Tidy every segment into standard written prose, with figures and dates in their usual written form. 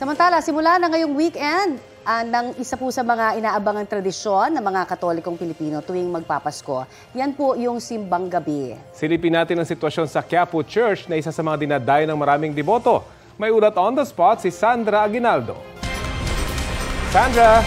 Samantala, simula na ngayong weekend ng isa po sa mga inaabangang tradisyon ng mga Katolikong Pilipino tuwing magpapasko. Yan po yung simbang gabi. Silipin natin ang sitwasyon sa Quiapo Church na isa sa mga dinadayo ng maraming deboto. May ulat on the spot si Sandra Aguinaldo. Sandra!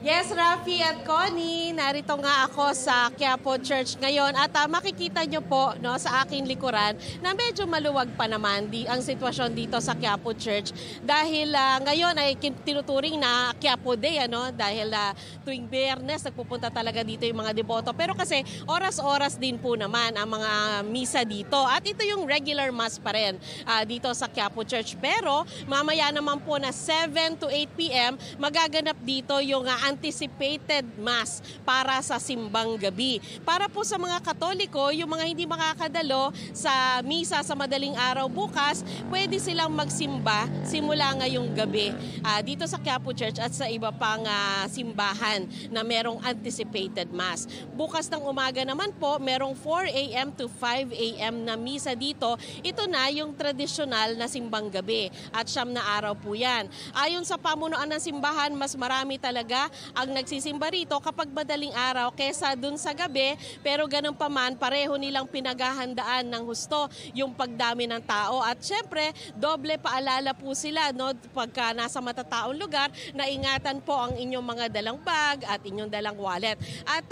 Yes, Rafi at Connie, narito nga ako sa Quiapo Church ngayon at makikita nyo po sa aking likuran na medyo maluwag pa naman ang sitwasyon dito sa Quiapo Church dahil ngayon ay tinuturing na Quiapo Day dahil tuwing Biyernes nagpupunta talaga dito yung mga deboto, pero kasi oras-oras din po naman ang mga misa dito at ito yung regular mass pa rin dito sa Quiapo Church, pero mamaya naman po na 7 to 8 p.m. magaganap dito yung anticipated mass para sa simbang gabi. Para po sa mga Katoliko, yung mga hindi makakadalo sa misa sa madaling araw bukas, pwede silang magsimba simula ngayong gabi dito sa Quiapo Church at sa iba pang simbahan na merong anticipated mass. Bukas ng umaga naman po, merong 4 a.m. to 5 a.m. na misa dito. Ito na yung tradisyonal na simbang gabi at 9 na araw po yan. Ayon sa pamunuan ng simbahan, mas marami talaga ang nagsisimba rito kapag madaling araw kesa dun sa gabi, pero ganun pa man, pareho nilang pinaghahandaan ng husto yung pagdami ng tao at syempre doble paalala po sila pagka nasa matataong lugar na ingatan po ang inyong mga dalang bag at inyong dalang wallet. At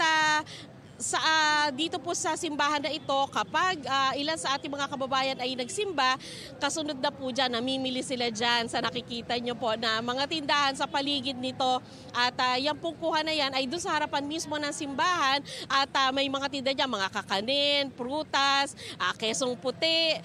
dito po sa simbahan na ito, kapag ilan sa ating mga kababayan ay nagsimba, kasunod na po dyan, namimili sila dyan sa nakikita nyo po na mga tindahan sa paligid nito at yung pong kuha na yan ay doon sa harapan mismo ng simbahan at may mga tinda dyan, mga kakanin, prutas, kesong puti,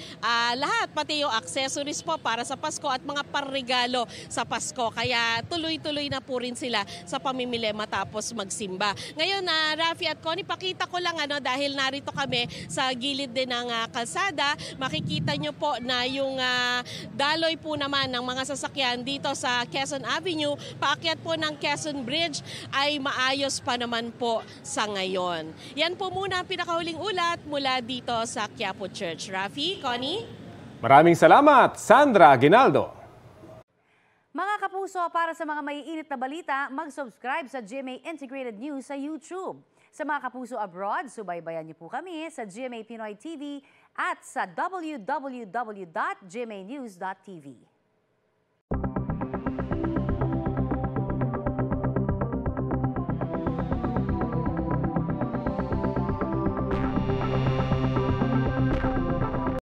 lahat, pati yung accessories po para sa Pasko at mga parregalo sa Pasko. Kaya tuloy-tuloy na po rin sila sa pamimili matapos magsimba. Ngayon, Rafi at Connie, pakita ko lang dahil narito kami sa gilid din ng kalsada, makikita nyo po na yung daloy po naman ng mga sasakyan dito sa Quezon Avenue, paakyat po ng Quezon Bridge ay maayos pa naman po sa ngayon. Yan po muna ang pinakahuling ulat mula dito sa Quiapo Church. Rafi, Connie? Maraming salamat, Sandra Aguinaldo. Mga kapuso, para sa mga maiinit na balita, mag-subscribe sa GMA Integrated News sa YouTube. Sa mga kapuso abroad, subaybayan niyo po kami sa GMA Pinoy TV at sa www.gmanews.tv.